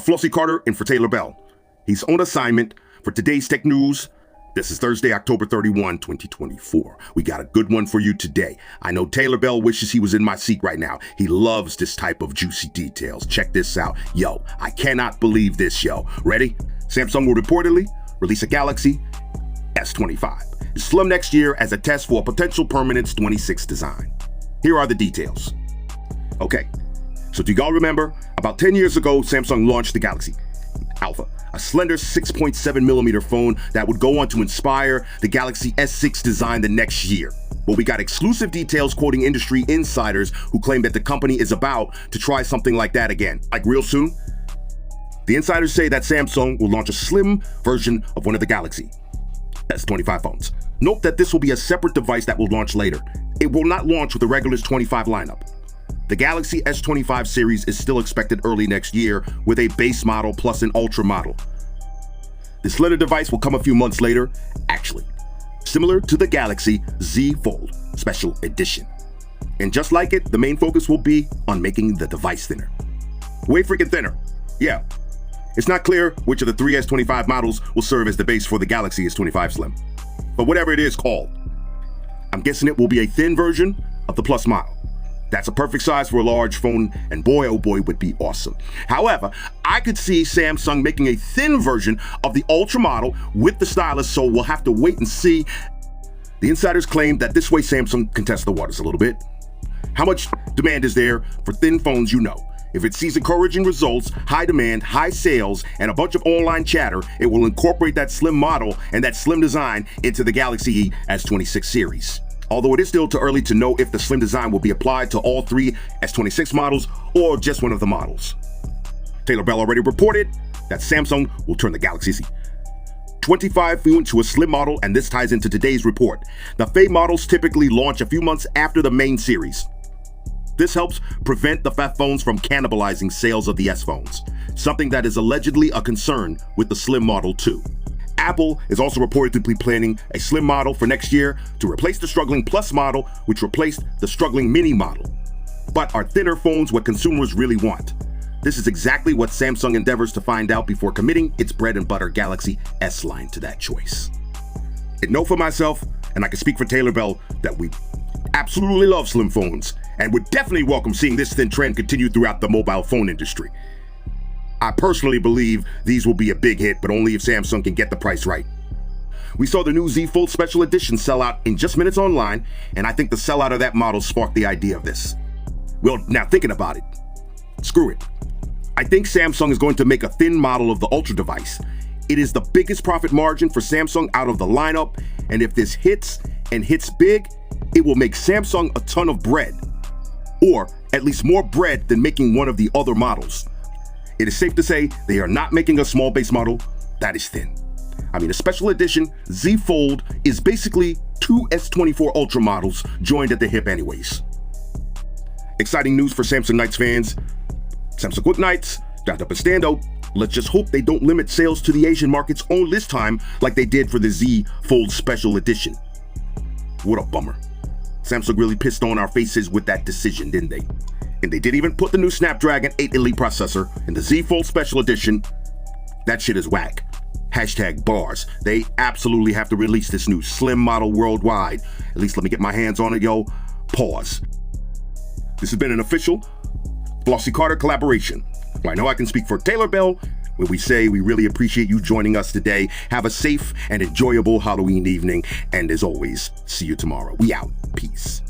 Flossy Carter in for Taylor Bell. He's on assignment for today's tech news. This is Thursday, October 31, 2024. We got a good one for you today. I know Taylor Bell wishes he was in my seat right now. He loves this type of juicy details. Check this out. Yo, I cannot believe this, yo. Ready? Samsung will reportedly release a Galaxy S25 Slim next year as a test for a potential permanent S26 design. Here are the details. Okay, so do y'all remember? About 10 years ago, Samsung launched the Galaxy Alpha, a slender 6.7mm phone that would go on to inspire the Galaxy S6 design the next year. Well, we got exclusive details quoting industry insiders who claim that the company is about to try something like that again, like real soon. The insiders say that Samsung will launch a slim version of one of the Galaxy S25 phones. Note that this will be a separate device that will launch later. It will not launch with the regular S25 lineup. The Galaxy S25 series is still expected early next year with a base model plus an Ultra model. This latter device will come a few months later, actually, similar to the Galaxy Z Fold Special Edition. And just like it, the main focus will be on making the device thinner. Way freaking thinner. Yeah. It's not clear which of the three S25 models will serve as the base for the Galaxy S25 Slim. But whatever it is called, I'm guessing it will be a thin version of the Plus model. That's a perfect size for a large phone, and boy oh boy would be awesome. However, I could see Samsung making a thin version of the Ultra model with the stylus, so we'll have to wait and see. The insiders claim that this way Samsung can test the waters a little bit. How much demand is there for thin phones, you know? If it sees encouraging results, high demand, high sales, and a bunch of online chatter, it will incorporate that slim model and that slim design into the Galaxy S26 series. Although it is still too early to know if the slim design will be applied to all three S26 models or just one of the models. Taylor Bell already reported that Samsung will turn the Galaxy S25 into a slim model, and this ties into today's report. The Faye models typically launch a few months after the main series. This helps prevent the fat phones from cannibalizing sales of the S phones, something that is allegedly a concern with the Slim model too. Apple is also reportedly planning a Slim model for next year to replace the struggling Plus model, which replaced the struggling Mini model. But are thinner phones what consumers really want? This is exactly what Samsung endeavors to find out before committing its bread and butter Galaxy S line to that choice. I know for myself, and I can speak for Taylor Bell, that we absolutely love slim phones and would definitely welcome seeing this thin trend continue throughout the mobile phone industry. I personally believe these will be a big hit, but only if Samsung can get the price right. We saw the new Z Fold Special Edition sell out in just minutes online, and I think the sellout of that model sparked the idea of this. Well, now thinking about it, screw it. I think Samsung is going to make a thin model of the Ultra device. It is the biggest profit margin for Samsung out of the lineup, and if this hits and hits big, it will make Samsung a ton of bread, or at least more bread than making one of the other models. It is safe to say they are not making a small base model that is thin. I mean, a special edition Z Fold is basically two S24 Ultra models joined at the hip anyways. Exciting news for Samsung Nights fans. Samsung Quick Nights, stand up and stand out. Let's just hope they don't limit sales to the Asian markets only this time like they did for the Z Fold Special Edition. What a bummer. Samsung really pissed on our faces with that decision, didn't they? And they did even put the new Snapdragon 8 Elite processor in the Z Fold Special Edition. That shit is whack. Hashtag bars. They absolutely have to release this new slim model worldwide. At least let me get my hands on it, yo. Pause. This has been an official Flossy Carter collaboration. I know I can speak for Taylor Bell when we say we really appreciate you joining us today. Have a safe and enjoyable Halloween evening. And as always, see you tomorrow. We out. Peace.